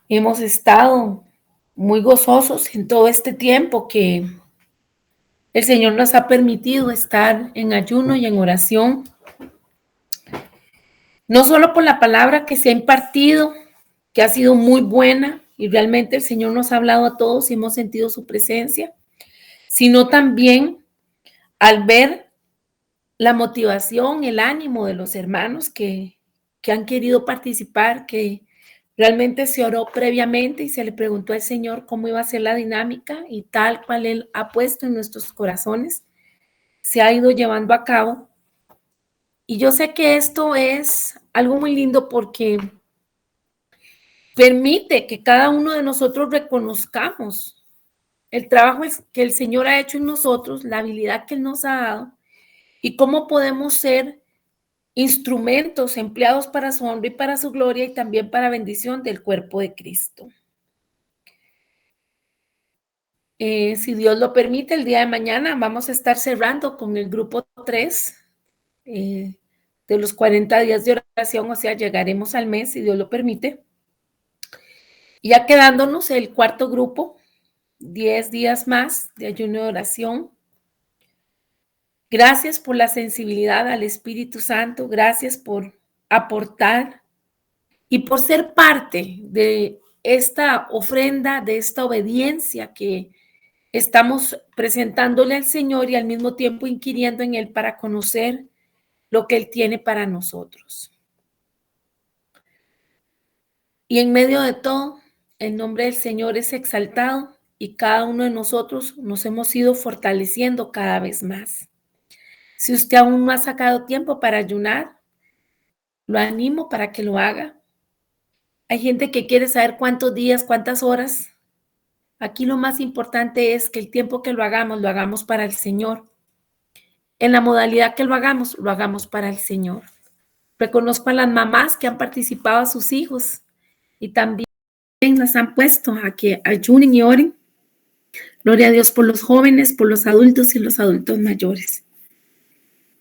Hemos estado muy gozosos en todo este tiempo que el Señor nos ha permitido estar en ayuno y en oración, no solo por la palabra que se ha impartido, que ha sido muy buena y realmente el Señor nos ha hablado a todos y hemos sentido su presencia, sino también al ver la motivación, el ánimo de los hermanos que han querido participar, que realmente se oró previamente y se le preguntó al Señor cómo iba a ser la dinámica y tal cual Él ha puesto en nuestros corazones, se ha ido llevando a cabo. Y yo sé que esto es algo muy lindo porque permite que cada uno de nosotros reconozcamos el trabajo que el Señor ha hecho en nosotros, la habilidad que Él nos ha dado y cómo podemos ser instrumentos empleados para su honra y para su gloria y también para bendición del cuerpo de Cristo. Si Dios lo permite, el día de mañana vamos a estar cerrando con el grupo 3 de los 40 días de oración, o sea, llegaremos al mes, si Dios lo permite. Y ya quedándonos el cuarto grupo, 10 días más de ayuno de oración. Gracias por la sensibilidad al Espíritu Santo, gracias por aportar y por ser parte de esta ofrenda, de esta obediencia que estamos presentándole al Señor y al mismo tiempo inquiriendo en Él para conocer lo que Él tiene para nosotros. Y en medio de todo, el nombre del Señor es exaltado y cada uno de nosotros nos hemos ido fortaleciendo cada vez más. Si usted aún no ha sacado tiempo para ayunar, lo animo para que lo haga. Hay gente que quiere saber cuántos días, cuántas horas. Aquí lo más importante es que el tiempo que lo hagamos para el Señor. En la modalidad que lo hagamos para el Señor. Reconozco a las mamás que han participado a sus hijos y también las han puesto a que ayunen y oren. Gloria a Dios por los jóvenes, por los adultos y los adultos mayores.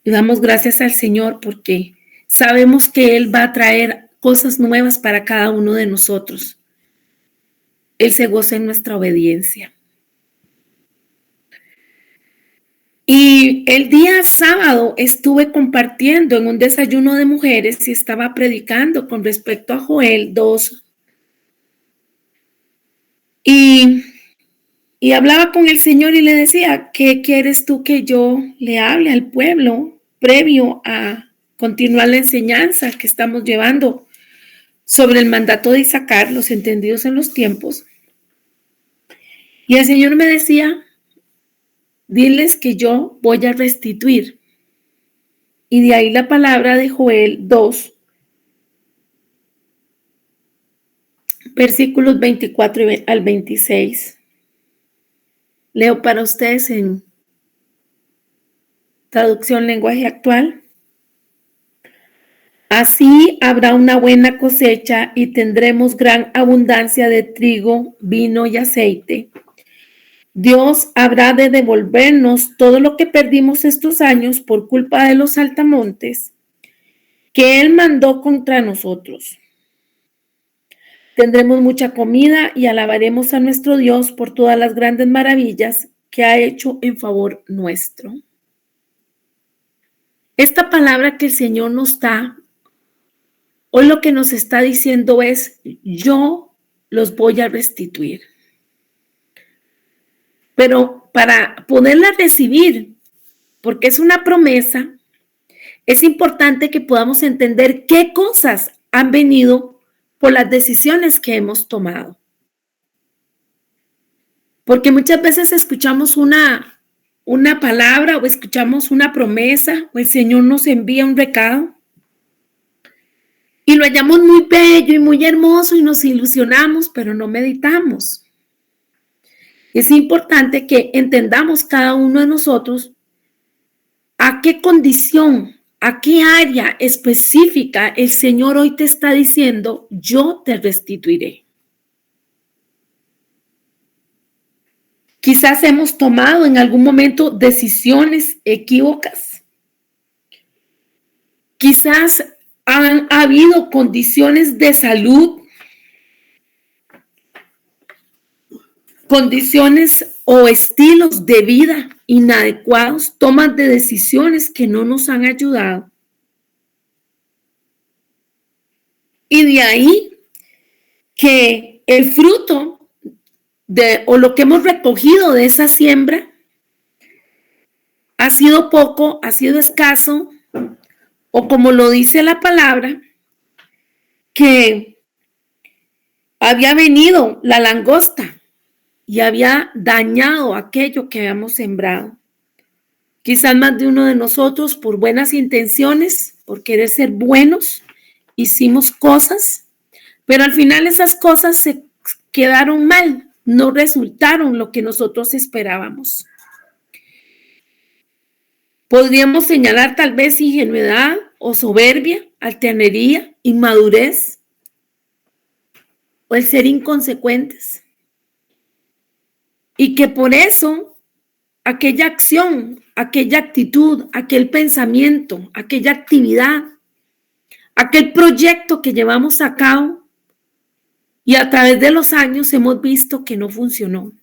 Y damos gracias al Señor porque sabemos que Él va a traer cosas nuevas para cada uno de nosotros. Él se goza en nuestra obediencia. Y el día sábado estuve compartiendo en un desayuno de mujeres y estaba predicando con respecto a Joel 2. Y hablaba con el Señor y le decía, ¿qué quieres tú que yo le hable al pueblo previo a continuar la enseñanza que estamos llevando sobre el mandato de Isaacar, los entendidos en los tiempos? Y el Señor me decía, diles que yo voy a restituir. Y de ahí la palabra de Joel 2, versículos 24 al 26. Leo para ustedes en traducción lenguaje actual. Así habrá una buena cosecha y tendremos gran abundancia de trigo, vino y aceite. Dios habrá de devolvernos todo lo que perdimos estos años por culpa de los saltamontes que Él mandó contra nosotros. Tendremos mucha comida y alabaremos a nuestro Dios por todas las grandes maravillas que ha hecho en favor nuestro. Esta palabra que el Señor nos da, hoy lo que nos está diciendo es, yo los voy a restituir. Pero para poderla recibir, porque es una promesa, es importante que podamos entender qué cosas han venido por las decisiones que hemos tomado. Porque muchas veces escuchamos una palabra o escuchamos una promesa o el Señor nos envía un recado y lo hallamos muy bello y muy hermoso y nos ilusionamos, pero no meditamos. Es importante que entendamos cada uno de nosotros a qué condición, a qué área específica el Señor hoy te está diciendo, yo te restituiré. Quizás hemos tomado en algún momento decisiones equívocas. Quizás han habido condiciones de salud condiciones o estilos de vida inadecuados, tomas de decisiones que no nos han ayudado. Y de ahí que el fruto o lo que hemos recogido de esa siembra ha sido poco, ha sido escaso, o como lo dice la palabra, que había venido la langosta y había dañado aquello que habíamos sembrado. Quizás más de uno de nosotros, por buenas intenciones, por querer ser buenos, hicimos cosas, pero al final esas cosas se quedaron mal, no resultaron lo que nosotros esperábamos. Podríamos señalar tal vez ingenuidad o soberbia, altanería, inmadurez o el ser inconsecuentes. Y que por eso aquella acción, aquella actitud, aquel pensamiento, aquella actividad, aquel proyecto que llevamos a cabo y a través de los años hemos visto que no funcionó.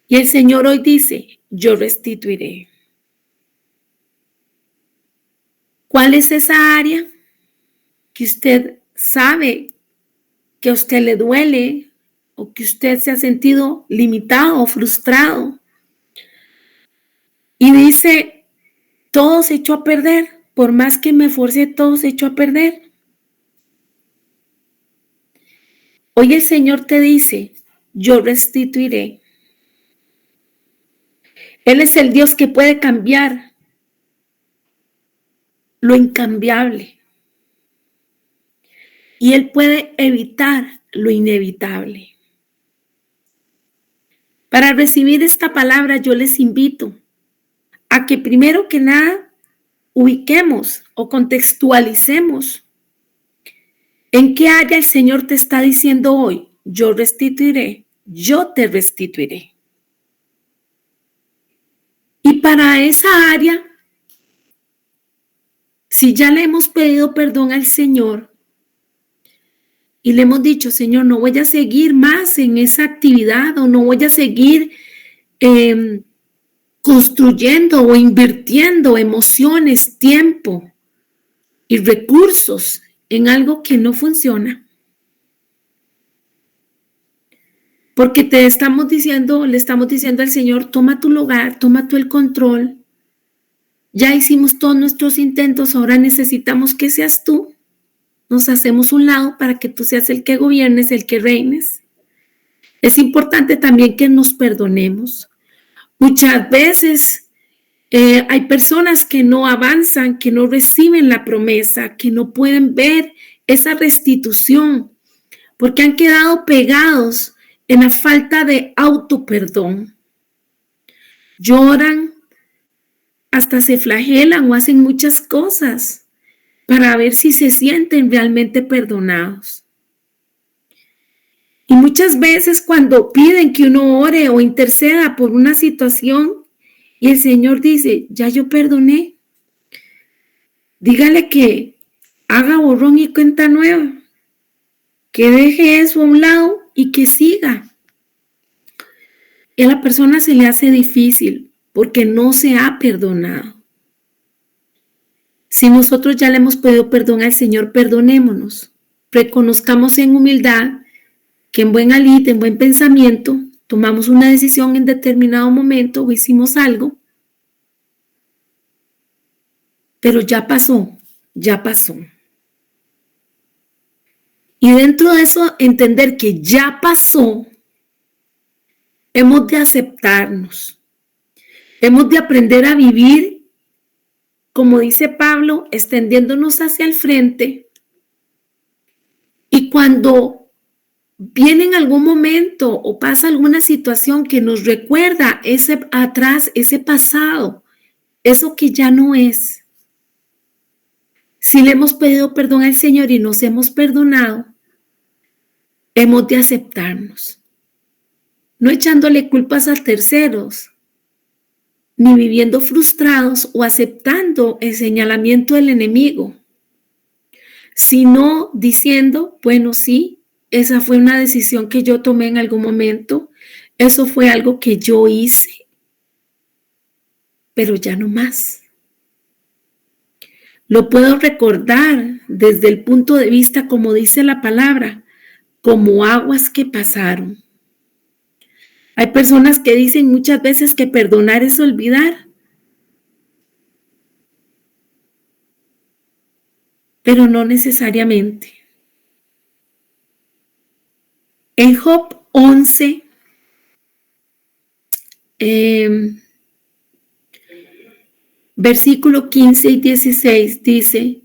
Y el Señor hoy dice, yo restituiré. ¿Cuál es esa área que usted sabe que a usted le duele o que usted se ha sentido limitado o frustrado? Y dice, todo se echó a perder, por más que me esforcé, todo se echó a perder. Hoy el Señor te dice, yo restituiré. Él es el Dios que puede cambiar lo incambiable. Y Él puede evitar lo inevitable. Para recibir esta palabra yo les invito a que primero que nada ubiquemos o contextualicemos en qué área el Señor te está diciendo hoy, yo restituiré, yo te restituiré. Y para esa área, si ya le hemos pedido perdón al Señor y le hemos dicho, Señor, no voy a seguir más en esa actividad o no voy a seguir construyendo o invirtiendo emociones, tiempo y recursos en algo que no funciona. Porque le estamos diciendo al Señor, toma tu lugar, toma tú el control. Ya hicimos todos nuestros intentos, ahora necesitamos que seas tú. Nos hacemos un lado para que tú seas el que gobiernes, el que reines. Es importante también que nos perdonemos. Muchas veces hay personas que no avanzan, que no reciben la promesa, que no pueden ver esa restitución, porque han quedado pegados en la falta de autoperdón. Lloran, hasta se flagelan o hacen muchas cosas para ver si se sienten realmente perdonados. Y muchas veces cuando piden que uno ore o interceda por una situación y el Señor dice, ya yo perdoné, dígale que haga borrón y cuenta nueva, que deje eso a un lado y que siga. Y a la persona se le hace difícil porque no se ha perdonado. Si nosotros ya le hemos pedido perdón al Señor, perdonémonos. Reconozcamos en humildad que en buen alid, en buen pensamiento, tomamos una decisión en determinado momento o hicimos algo, pero ya pasó, ya pasó. Y dentro de eso, entender que ya pasó, hemos de aceptarnos, hemos de aprender a vivir, como dice Pablo, extendiéndonos hacia el frente. Y cuando viene en algún momento o pasa alguna situación que nos recuerda ese atrás, ese pasado, eso que ya no es. Si le hemos pedido perdón al Señor y nos hemos perdonado, hemos de aceptarnos. No echándole culpas a terceros, ni viviendo frustrados o aceptando el señalamiento del enemigo, sino diciendo, bueno, sí, esa fue una decisión que yo tomé en algún momento. Eso fue algo que yo hice, pero ya no más. Lo puedo recordar desde el punto de vista, como dice la palabra, como aguas que pasaron. Hay personas que dicen muchas veces que perdonar es olvidar, pero no necesariamente. En Job 11, versículo 15 y 16 dice: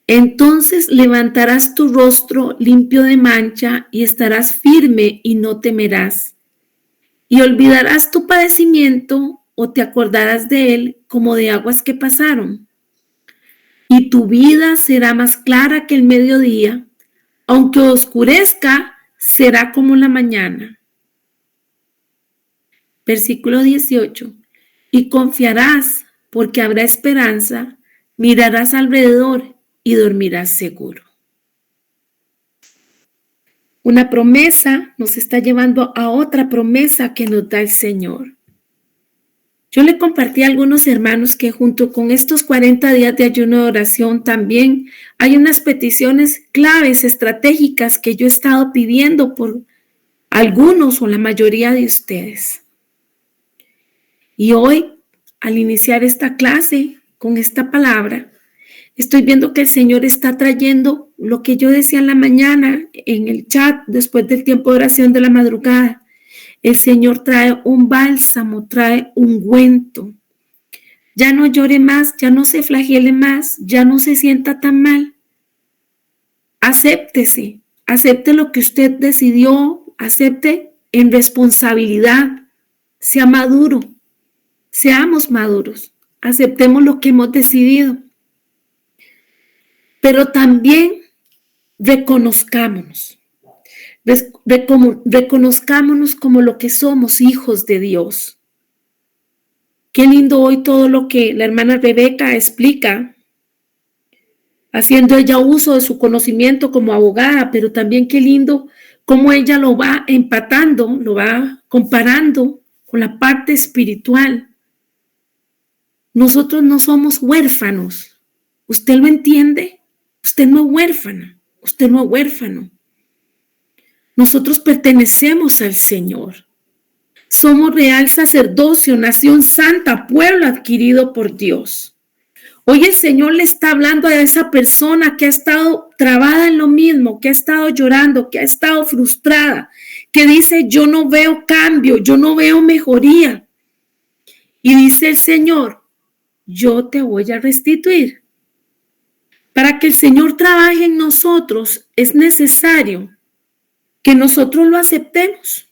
entonces levantarás tu rostro limpio de mancha y estarás firme y no temerás. Y olvidarás tu padecimiento o te acordarás de él como de aguas que pasaron. Y tu vida será más clara que el mediodía, aunque oscurezca, será como la mañana. Versículo 18. Y confiarás porque habrá esperanza, mirarás alrededor y dormirás seguro. Una promesa nos está llevando a otra promesa que nos da el Señor. Yo le compartí a algunos hermanos que junto con estos 40 días de ayuno de oración también hay unas peticiones claves, estratégicas que yo he estado pidiendo por algunos o la mayoría de ustedes. Y hoy, al iniciar esta clase con esta palabra, estoy viendo que el Señor está trayendo lo que yo decía en la mañana en el chat después del tiempo de oración de la madrugada. El Señor trae un bálsamo, trae un ungüento. Ya no llore más, ya no se flagele más, ya no se sienta tan mal. Acéptese, acepte lo que usted decidió, acepte en responsabilidad, sea maduro, seamos maduros, aceptemos lo que hemos decidido. Pero también reconozcámonos. Reconozcámonos como lo que somos, hijos de Dios. Qué lindo hoy todo lo que la hermana Rebeca explica, haciendo ella uso de su conocimiento como abogada, pero también qué lindo cómo ella lo va empatando, lo va comparando con la parte espiritual. Nosotros no somos huérfanos. ¿Usted lo entiende? Usted no es huérfana, usted no es huérfano. Nosotros pertenecemos al Señor. Somos real sacerdocio, nación santa, pueblo adquirido por Dios. Hoy el Señor le está hablando a esa persona que ha estado trabada en lo mismo, que ha estado llorando, que ha estado frustrada, que dice: yo no veo cambio, yo no veo mejoría. Y dice el Señor: yo te voy a restituir. Para que el Señor trabaje en nosotros es necesario que nosotros lo aceptemos,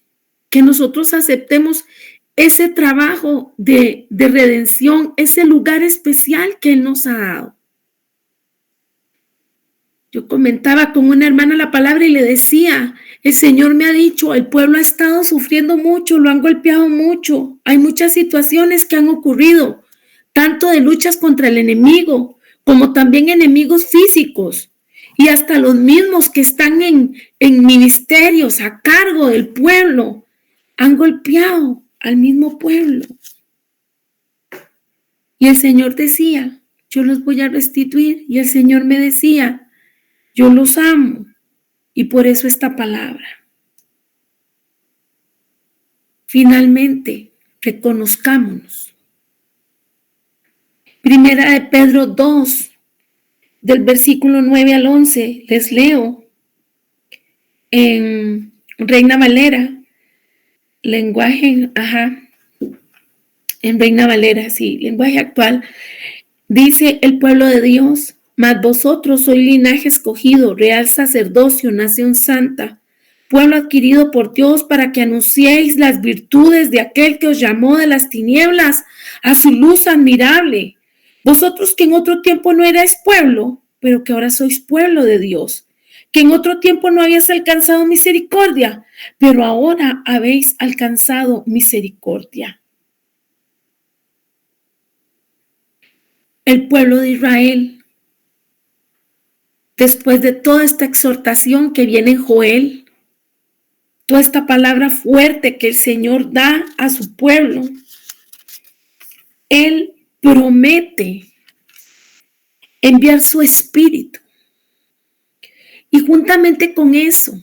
que nosotros aceptemos ese trabajo de redención, ese lugar especial que Él nos ha dado. Yo comentaba con una hermana la palabra y le decía: el Señor me ha dicho, el pueblo ha estado sufriendo mucho, lo han golpeado mucho, hay muchas situaciones que han ocurrido, tanto de luchas contra el enemigo, como también enemigos físicos, y hasta los mismos que están en ministerios a cargo del pueblo, han golpeado al mismo pueblo. Y el Señor decía: yo los voy a restituir. Y el Señor me decía: yo los amo. Y por eso esta palabra. Finalmente, reconozcámonos. Primera de Pedro 2, del versículo 9 al 11, les leo en Reina Valera, lenguaje, en Reina Valera, sí, lenguaje actual. Dice el pueblo de Dios: mas vosotros sois linaje escogido, real sacerdocio, nación santa, pueblo adquirido por Dios, para que anunciéis las virtudes de aquel que os llamó de las tinieblas a su luz admirable. Vosotros que en otro tiempo no erais pueblo, pero que ahora sois pueblo de Dios, que en otro tiempo no habéis alcanzado misericordia, pero ahora habéis alcanzado misericordia. El pueblo de Israel, después de toda esta exhortación que viene en Joel, toda esta palabra fuerte que el Señor da a su pueblo, Él promete enviar su espíritu. Y juntamente con eso,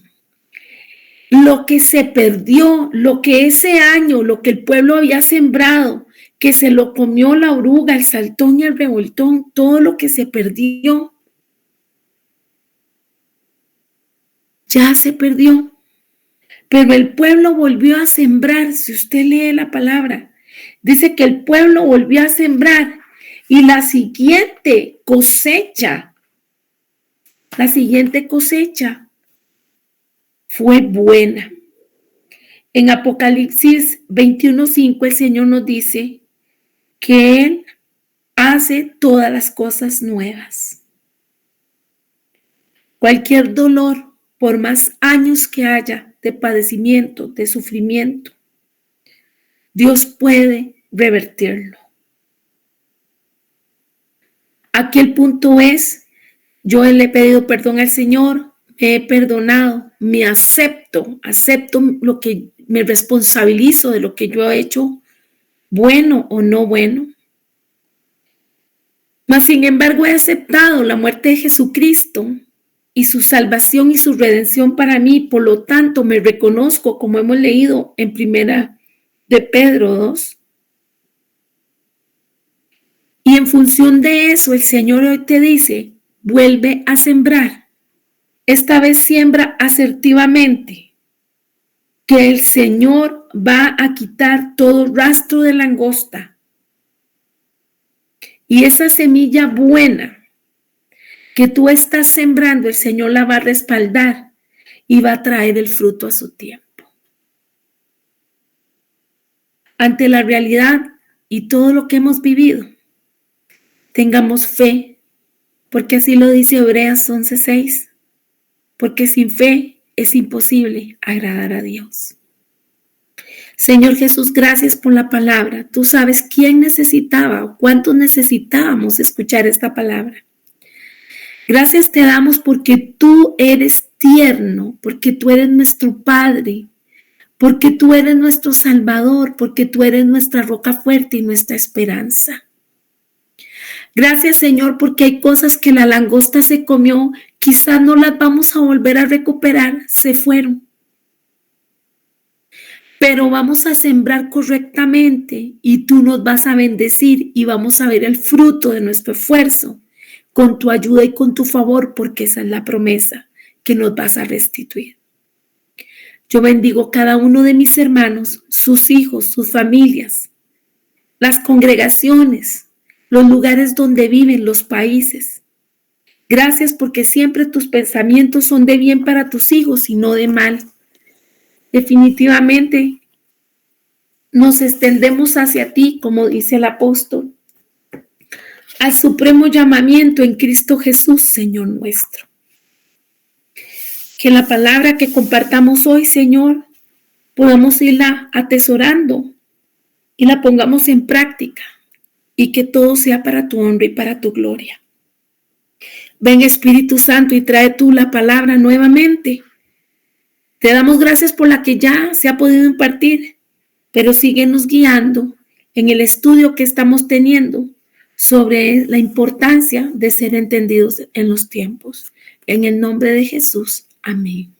lo que se perdió, lo que ese año, lo que el pueblo había sembrado, que se lo comió la oruga, el saltón y el revoltón, todo lo que se perdió, ya se perdió. Pero el pueblo volvió a sembrar. Si usted lee la palabra, dice que el pueblo volvió a sembrar y la siguiente cosecha fue buena. En Apocalipsis 21:5 el Señor nos dice que Él hace todas las cosas nuevas. Cualquier dolor, por más años que haya de padecimiento, de sufrimiento, Dios puede revertirlo. Aquí el punto es, yo le he pedido perdón al Señor, me he perdonado, me acepto lo que me responsabilizo de lo que yo he hecho, bueno o no bueno. Mas sin embargo he aceptado la muerte de Jesucristo y su salvación y su redención para mí, por lo tanto me reconozco, como hemos leído en Primera de Pedro 2. Y en función de eso, el Señor hoy te dice, vuelve a sembrar. Esta vez siembra asertivamente, que el Señor va a quitar todo rastro de langosta. Y esa semilla buena que tú estás sembrando, el Señor la va a respaldar y va a traer el fruto a su tiempo. Ante la realidad y todo lo que hemos vivido, tengamos fe, porque así lo dice Hebreos 11:6, porque sin fe es imposible agradar a Dios. Señor Jesús, gracias por la palabra. Tú sabes quién necesitaba o cuántos necesitábamos escuchar esta palabra. Gracias te damos porque tú eres tierno, porque tú eres nuestro Padre, porque tú eres nuestro Salvador, porque tú eres nuestra roca fuerte y nuestra esperanza. Gracias, Señor, porque hay cosas que la langosta se comió, quizás no las vamos a volver a recuperar, se fueron. Pero vamos a sembrar correctamente y tú nos vas a bendecir y vamos a ver el fruto de nuestro esfuerzo con tu ayuda y con tu favor, porque esa es la promesa que nos vas a restituir. Yo bendigo cada uno de mis hermanos, sus hijos, sus familias, las congregaciones, los lugares donde viven, los países. Gracias porque siempre tus pensamientos son de bien para tus hijos y no de mal. Definitivamente nos extendemos hacia ti, como dice el apóstol, al supremo llamamiento en Cristo Jesús, Señor nuestro. Que la palabra que compartamos hoy, Señor, podamos irla atesorando y la pongamos en práctica y que todo sea para tu honra y para tu gloria. Ven, Espíritu Santo, y trae tú la palabra nuevamente. Te damos gracias por la que ya se ha podido impartir, pero síguenos guiando en el estudio que estamos teniendo sobre la importancia de ser entendidos en los tiempos. En el nombre de Jesús, amén.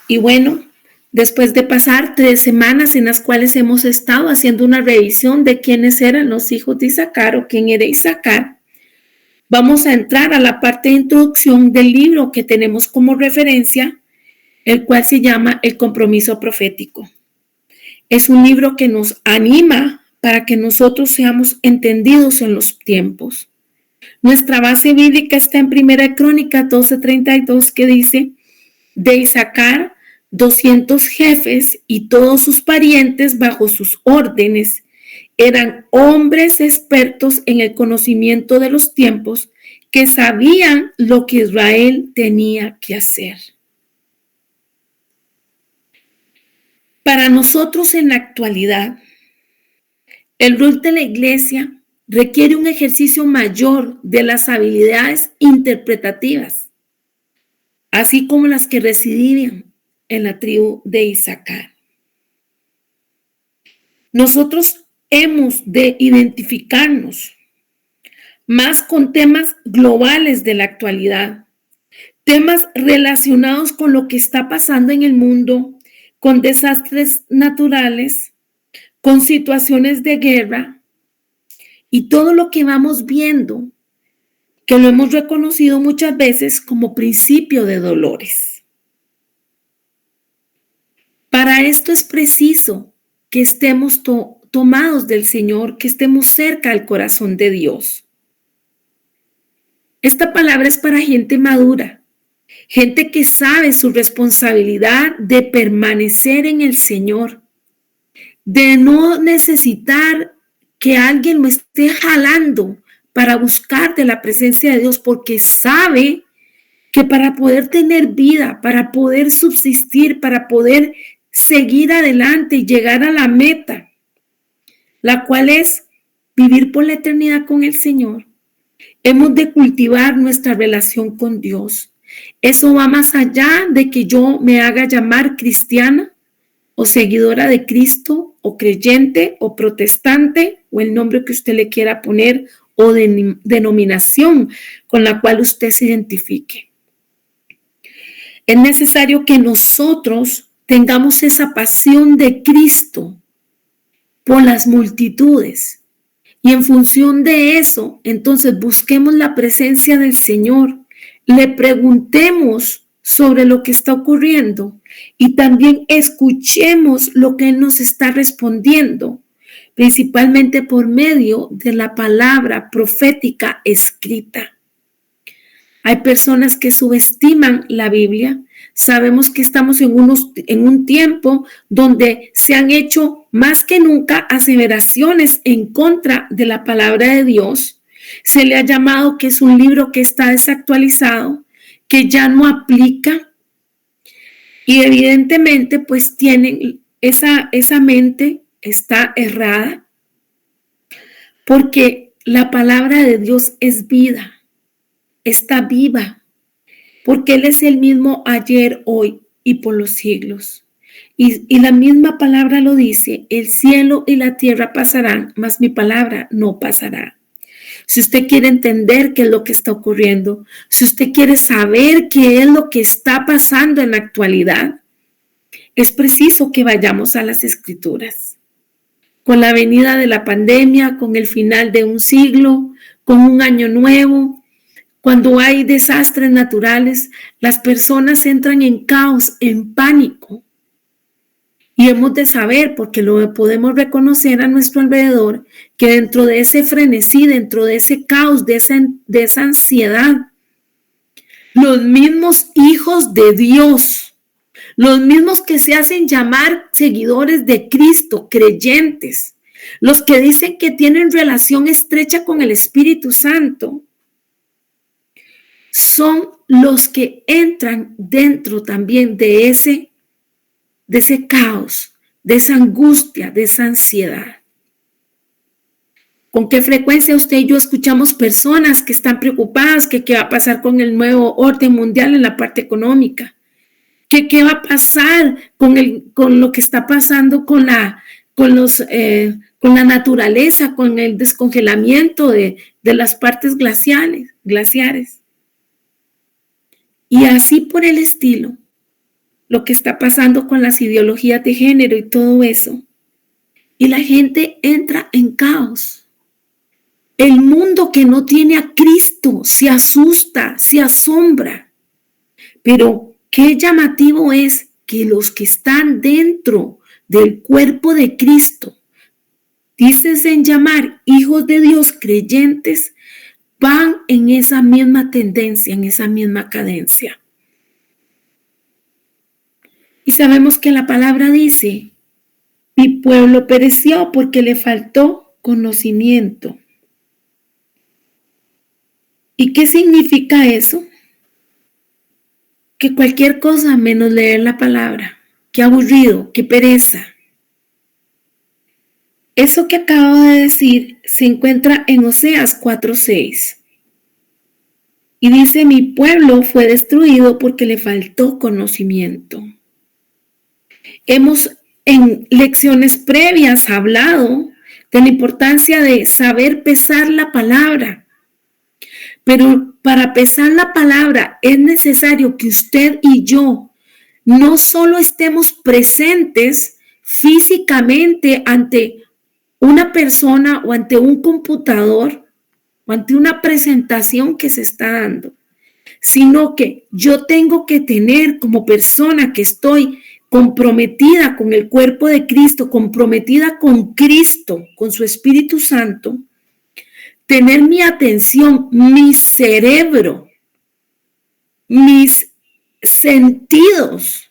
Y bueno, después de pasar 3 semanas en las cuales hemos estado haciendo una revisión de quiénes eran los hijos de Isaacar o quién era Isaacar, vamos a entrar a la parte de introducción del libro que tenemos como referencia, el cual se llama El Compromiso Profético. Es un libro que nos anima para que nosotros seamos entendidos en los tiempos. Nuestra base bíblica está en 1 Crónicas 12:32, que dice: de Isaacar 200 jefes y todos sus parientes bajo sus órdenes. Eran hombres expertos en el conocimiento de los tiempos, que sabían lo que Israel tenía que hacer. Para nosotros en la actualidad, el rol de la iglesia requiere un ejercicio mayor de las habilidades interpretativas. así como las que residían en la tribu de Isaacar. Nosotros hemos de identificarnos más con temas globales de la actualidad, temas relacionados con lo que está pasando en el mundo, con desastres naturales, con situaciones de guerra y todo lo que vamos viendo, que lo hemos reconocido muchas veces como principio de dolores. Para esto es preciso que estemos tomados del Señor, que estemos cerca al corazón de Dios. Esta palabra es para gente madura, gente que sabe su responsabilidad de permanecer en el Señor, de no necesitar que alguien lo esté jalando para buscar de la presencia de Dios, porque sabe que para poder tener vida, para poder subsistir, para poder seguir adelante y llegar a la meta, la cual es vivir por la eternidad con el Señor, hemos de cultivar nuestra relación con Dios. Eso va más allá de que yo me haga llamar cristiana o seguidora de Cristo o creyente o protestante o el nombre que usted le quiera poner o de denominación con la cual usted se identifique. Es necesario que nosotros tengamos esa pasión de Cristo por las multitudes. Y en función de eso, entonces busquemos la presencia del Señor, le preguntemos sobre lo que está ocurriendo y también escuchemos lo que Él nos está respondiendo, principalmente por medio de la palabra profética escrita. Hay personas que subestiman la Biblia. Sabemos que estamos en un tiempo donde se han hecho más que nunca aseveraciones en contra de la palabra de Dios. Se le ha llamado que es un libro que está desactualizado, que ya no aplica. Y evidentemente pues tienen esa mente está errada, porque la palabra de Dios es vida. Está viva, porque Él es el mismo ayer, hoy y por los siglos. Y la misma palabra lo dice, el cielo y la tierra pasarán, mas mi palabra no pasará. Si usted quiere entender qué es lo que está ocurriendo, si usted quiere saber qué es lo que está pasando en la actualidad, es preciso que vayamos a las Escrituras. Con la venida de la pandemia, con el final de un siglo, con un año nuevo, cuando hay desastres naturales, las personas entran en caos, en pánico. Y hemos de saber, porque lo podemos reconocer a nuestro alrededor, que dentro de ese frenesí, dentro de ese caos, de esa ansiedad, los mismos hijos de Dios, los mismos que se hacen llamar seguidores de Cristo, creyentes, los que dicen que tienen relación estrecha con el Espíritu Santo, son los que entran dentro también de ese caos, de esa angustia, de esa ansiedad. ¿Con qué frecuencia usted y yo escuchamos personas que están preocupadas que qué va a pasar con el nuevo orden mundial en la parte económica? ¿Qué va a pasar con lo que está pasando con la naturaleza, con el descongelamiento de las partes glaciares? Y así por el estilo, lo que está pasando con las ideologías de género y todo eso. Y la gente entra en caos. El mundo que no tiene a Cristo se asusta, se asombra. Pero qué llamativo es que los que están dentro del cuerpo de Cristo, dícense en llamar hijos de Dios creyentes, van en esa misma tendencia, en esa misma cadencia. Y sabemos que la palabra dice, mi pueblo pereció porque le faltó conocimiento. ¿Y qué significa eso? Que cualquier cosa menos leer la palabra. Qué aburrido, qué pereza. Eso que acabo de decir se encuentra en Oseas 4:6. Y dice, mi pueblo fue destruido porque le faltó conocimiento. Hemos en lecciones previas hablado de la importancia de saber pesar la palabra. Pero para pesar la palabra es necesario que usted y yo no solo estemos presentes físicamente ante una persona o ante un computador o ante una presentación que se está dando, sino que yo tengo que tener como persona que estoy comprometida con el cuerpo de Cristo, comprometida con Cristo, con su Espíritu Santo, tener mi atención, mi cerebro, mis sentidos,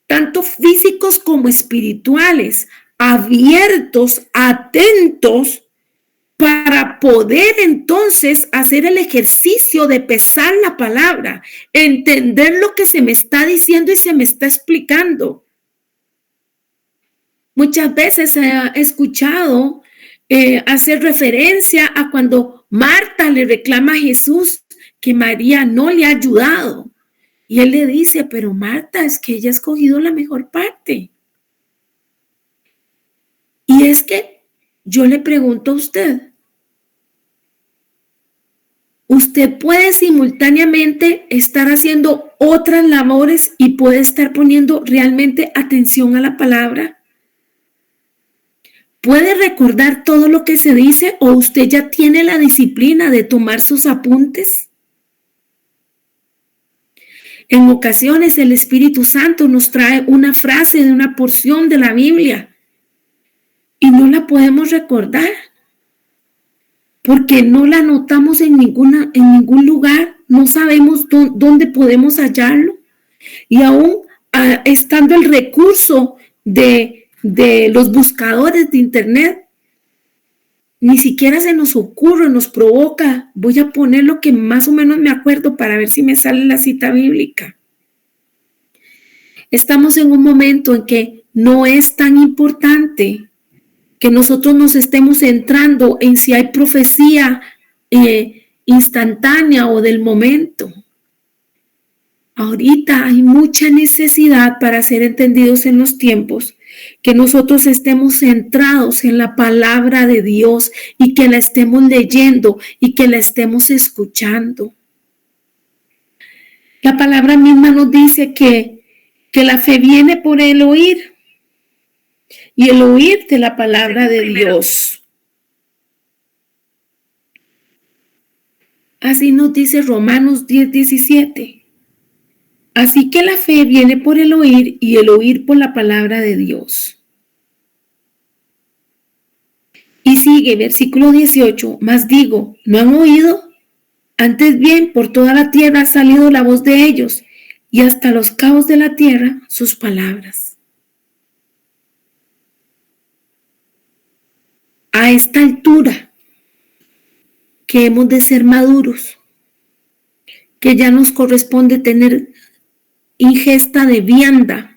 tanto físicos como espirituales, abiertos, atentos, para poder entonces hacer el ejercicio de pesar la palabra, entender lo que se me está diciendo y se me está explicando. Muchas veces se ha escuchado hacer referencia a cuando Marta le reclama a Jesús que María no le ha ayudado. Y él le dice, pero Marta, es que ella ha escogido la mejor parte. Y es que yo le pregunto a usted, usted puede simultáneamente estar haciendo otras labores y puede estar poniendo realmente atención a la palabra. ¿Puede recordar todo lo que se dice o usted ya tiene la disciplina de tomar sus apuntes? En ocasiones el Espíritu Santo nos trae una frase de una porción de la Biblia y no la podemos recordar porque no la anotamos en ningún lugar, no sabemos dónde podemos hallarlo. Y aún estando el recurso de los buscadores de internet, ni siquiera se nos ocurre, nos provoca, voy a poner lo que más o menos me acuerdo para ver si me sale la cita bíblica. Estamos en un momento en que no es tan importante que nosotros nos estemos centrando en si hay profecía instantánea o del momento. Ahorita hay mucha necesidad para ser entendidos en los tiempos, que nosotros estemos centrados en la palabra de Dios y que la estemos leyendo y que la estemos escuchando. La palabra misma nos dice que la fe viene por el oír y el oír de la palabra de Dios. Así nos dice Romanos 10:17. Así que la fe viene por el oír y el oír por la palabra de Dios. Y sigue, versículo 18, más digo, ¿no han oído? Antes bien, por toda la tierra ha salido la voz de ellos, y hasta los cabos de la tierra sus palabras. A esta altura, que hemos de ser maduros, que ya nos corresponde tener ingesta de vianda,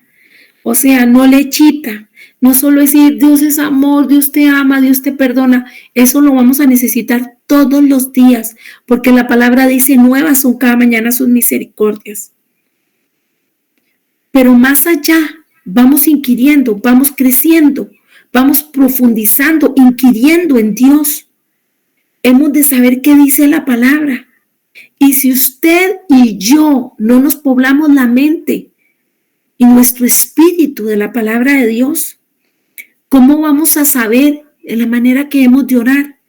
o sea, no lechita, no solo decir Dios es amor, Dios te ama, Dios te perdona, eso lo vamos a necesitar todos los días, porque la palabra dice nuevas son cada mañana sus misericordias. Pero más allá, vamos inquiriendo, vamos creciendo, vamos profundizando, inquiriendo en Dios. Hemos de saber qué dice la palabra. Y si usted y yo no nos poblamos la mente y nuestro espíritu de la palabra de Dios, ¿cómo vamos a saber de la manera que hemos de orar?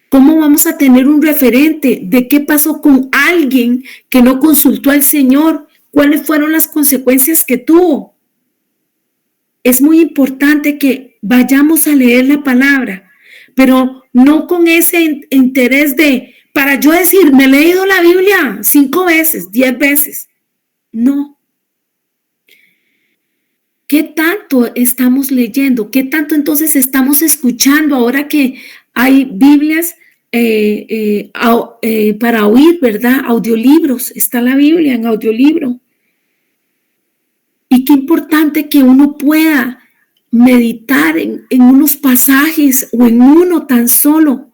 ¿Cómo vamos a tener un referente de qué pasó con alguien que no consultó al Señor? ¿Cuáles fueron las consecuencias que tuvo? Es muy importante que vayamos a leer la palabra, pero no con ese interés de, para yo decir, me he leído la Biblia 5 veces, 10 veces. No. ¿Qué tanto estamos leyendo? ¿Qué tanto entonces estamos escuchando ahora que hay Biblias para oír, ¿verdad? Audiolibros, está la Biblia en audiolibro. Y qué importante que uno pueda meditar en unos pasajes o en uno tan solo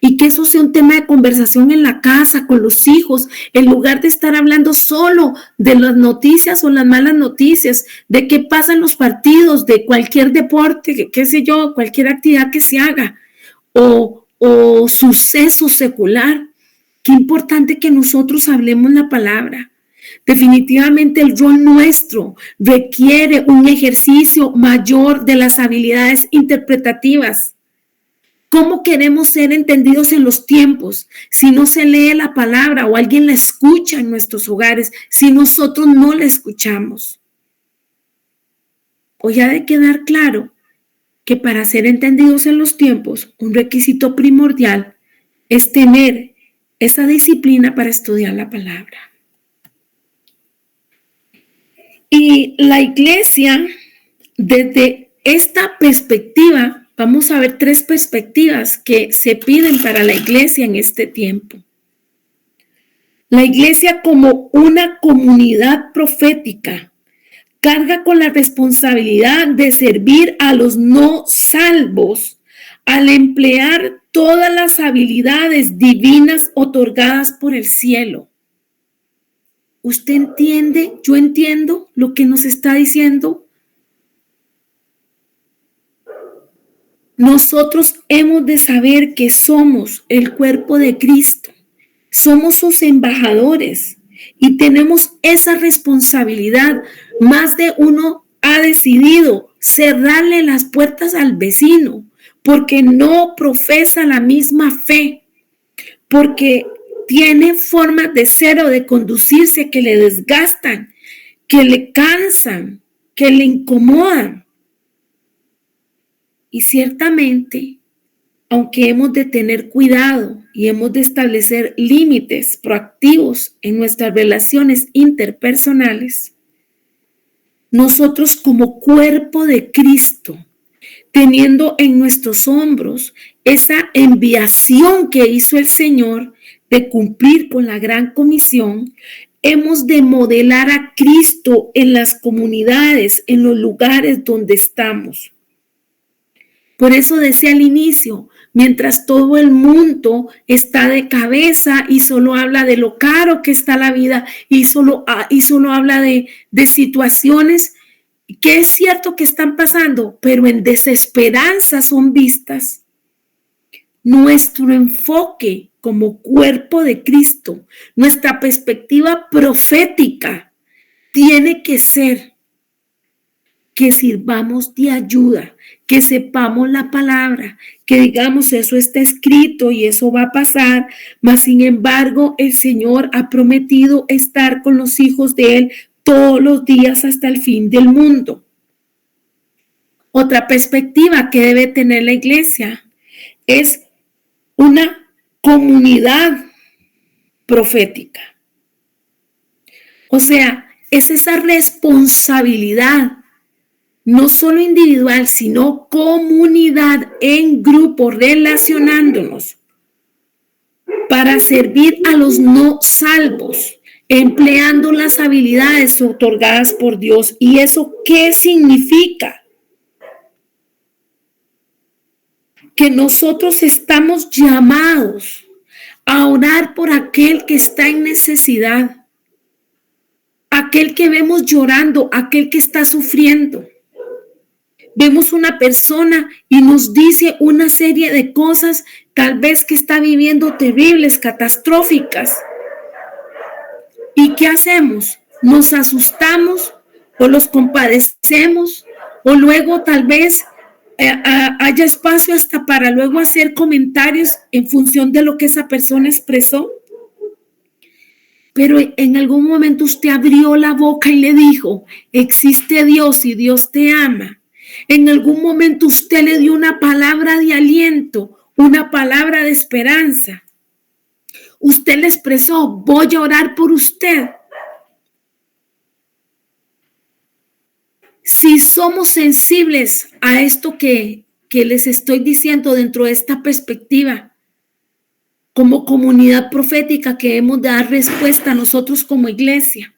y que eso sea un tema de conversación en la casa, con los hijos, en lugar de estar hablando solo de las noticias o las malas noticias, de qué pasa en los partidos, de cualquier deporte, qué sé yo, cualquier actividad que se haga, o suceso secular. Qué importante que nosotros hablemos la palabra. Definitivamente el rol nuestro requiere un ejercicio mayor de las habilidades interpretativas. ¿Cómo queremos ser entendidos en los tiempos si no se lee la palabra o alguien la escucha en nuestros hogares, si nosotros no la escuchamos? Hoy ha de quedar claro que para ser entendidos en los tiempos, un requisito primordial es tener esa disciplina para estudiar la palabra. Y la iglesia, desde esta perspectiva, vamos a ver 3 perspectivas que se piden para la iglesia en este tiempo. La iglesia como una comunidad profética carga con la responsabilidad de servir a los no salvos al emplear todas las habilidades divinas otorgadas por el cielo. ¿Usted entiende? ¿Yo entiendo lo que nos está diciendo? Nosotros hemos de saber que somos el cuerpo de Cristo, somos sus embajadores y tenemos esa responsabilidad. Más de uno ha decidido cerrarle las puertas al vecino porque no profesa la misma fe, porque tiene formas de ser o de conducirse que le desgastan, que le cansan, que le incomodan. Y ciertamente, aunque hemos de tener cuidado y hemos de establecer límites proactivos en nuestras relaciones interpersonales, nosotros como cuerpo de Cristo, teniendo en nuestros hombros esa enviación que hizo el Señor de cumplir con la gran comisión, hemos de modelar a Cristo en las comunidades, en los lugares donde estamos. Por eso decía al inicio, mientras todo el mundo está de cabeza y solo habla de lo caro que está la vida y solo habla de situaciones que es cierto que están pasando, pero en desesperanza son vistas. Nuestro enfoque como cuerpo de Cristo, nuestra perspectiva profética tiene que ser que sirvamos de ayuda, que sepamos la palabra, que digamos eso está escrito y eso va a pasar, mas sin embargo el Señor ha prometido estar con los hijos de Él todos los días hasta el fin del mundo. Otra perspectiva que debe tener la iglesia es una comunidad profética. O sea, es esa responsabilidad, no solo individual, sino comunidad en grupo, relacionándonos para servir a los no salvos, empleando las habilidades otorgadas por Dios. ¿Y eso qué significa? Que nosotros estamos llamados a orar por aquel que está en necesidad, aquel que vemos llorando, aquel que está sufriendo. Vemos una persona y nos dice una serie de cosas, tal vez que está viviendo terribles, catastróficas. ¿Y qué hacemos? Nos asustamos o los compadecemos o luego tal vez haya espacio hasta para luego hacer comentarios en función de lo que esa persona expresó. Pero en algún momento usted abrió la boca y le dijo, existe Dios y Dios te ama. En algún momento usted le dio una palabra de aliento, una palabra de esperanza. Usted le expresó, voy a orar por usted. Si somos sensibles a esto que les estoy diciendo dentro de esta perspectiva, como comunidad profética que hemos de dar respuesta a nosotros como iglesia,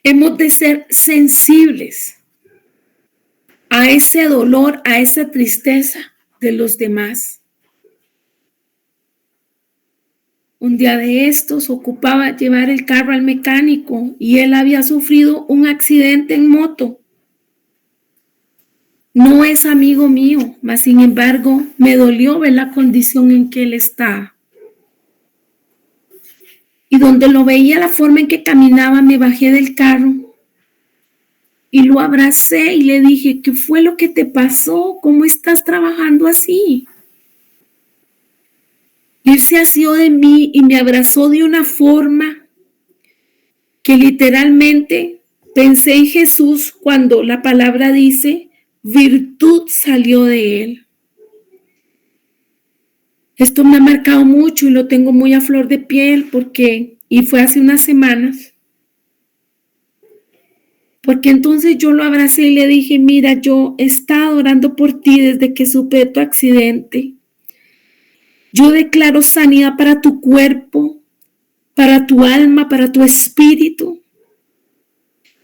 hemos de ser sensibles a ese dolor, a esa tristeza, de los demás. Un día de estos ocupaba llevar el carro al mecánico y él había sufrido un accidente en moto. No es amigo mío, mas sin embargo me dolió ver la condición en que él está. Y donde lo veía, la forma en que caminaba, me bajé del carro y lo abracé y le dije, ¿qué fue lo que te pasó? ¿Cómo estás trabajando así? Él se asió de mí y me abrazó de una forma que literalmente pensé en Jesús cuando la palabra dice, virtud salió de él. Esto me ha marcado mucho y lo tengo muy a flor de piel y fue hace unas semanas, porque entonces yo lo abracé y le dije, mira, yo he estado orando por ti desde que supe de tu accidente. Yo declaro sanidad para tu cuerpo, para tu alma, para tu espíritu.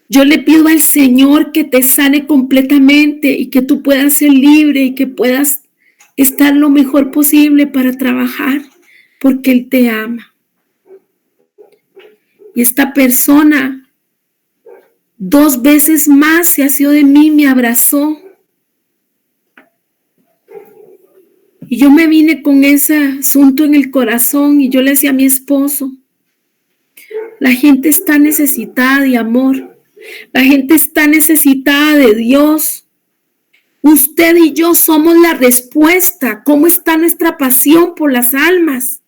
Yo le pido al Señor que te sane completamente y que tú puedas ser libre y que puedas estar lo mejor posible para trabajar, porque Él te ama. Y esta persona 2 veces más se asió de mí, me abrazó. Y yo me vine con ese asunto en el corazón y yo le decía a mi esposo, la gente está necesitada de amor, la gente está necesitada de Dios. Usted y yo somos la respuesta. ¿Cómo está nuestra pasión por las almas?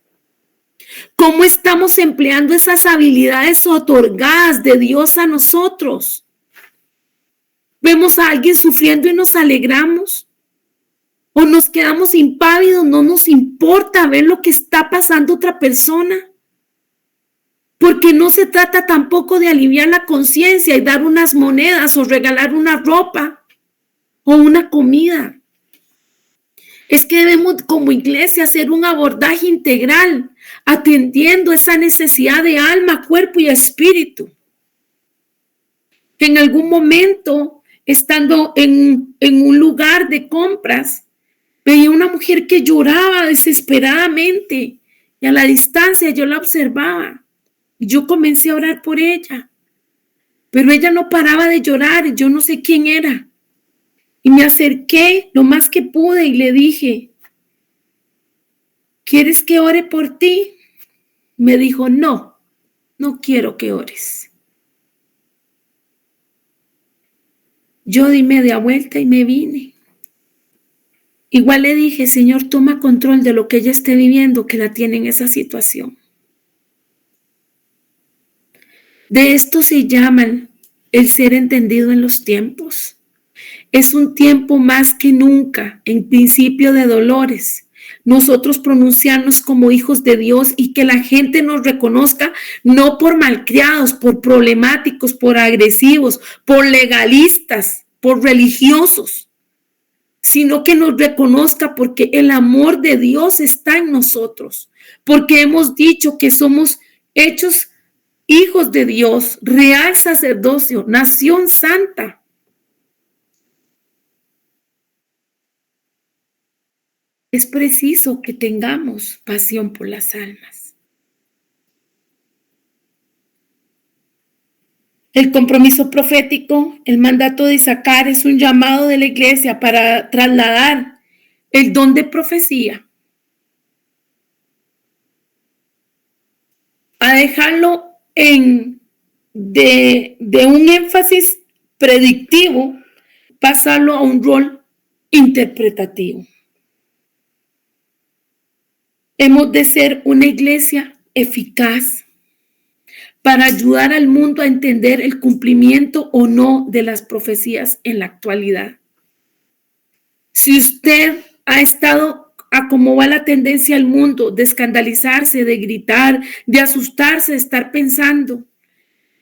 ¿Cómo estamos empleando esas habilidades otorgadas de Dios a nosotros? ¿Vemos a alguien sufriendo y nos alegramos? ¿O nos quedamos impávidos? No nos importa ver lo que está pasando a otra persona. Porque no se trata tampoco de aliviar la conciencia y dar unas monedas o regalar una ropa o una comida. Es que debemos como iglesia hacer un abordaje integral, atendiendo esa necesidad de alma, cuerpo y espíritu. En algún momento, estando en un lugar de compras, veía una mujer que lloraba desesperadamente y a la distancia yo la observaba. Y yo comencé a orar por ella, pero ella no paraba de llorar, yo no sé quién era. Y me acerqué lo más que pude y le dije, ¿quieres que ore por ti? Me dijo, no, no quiero que ores. Yo di media vuelta y me vine. Igual le dije, Señor, toma control de lo que ella esté viviendo, que la tiene en esa situación. De esto se llama el ser entendido en los tiempos. Es un tiempo más que nunca, en principio de dolores. Nosotros pronunciarnos como hijos de Dios y que la gente nos reconozca no por malcriados, por problemáticos, por agresivos, por legalistas, por religiosos, sino que nos reconozca porque el amor de Dios está en nosotros, porque hemos dicho que somos hechos hijos de Dios, real sacerdocio, nación santa. Es preciso que tengamos pasión por las almas. El compromiso profético, el mandato de Isaacar es un llamado de la iglesia para trasladar el don de profecía a dejarlo de un énfasis predictivo, pasarlo a un rol interpretativo. Hemos de ser una iglesia eficaz para ayudar al mundo a entender el cumplimiento o no de las profecías en la actualidad. Si usted ha estado a cómo va la tendencia al mundo, de escandalizarse, de gritar, de asustarse, de estar pensando.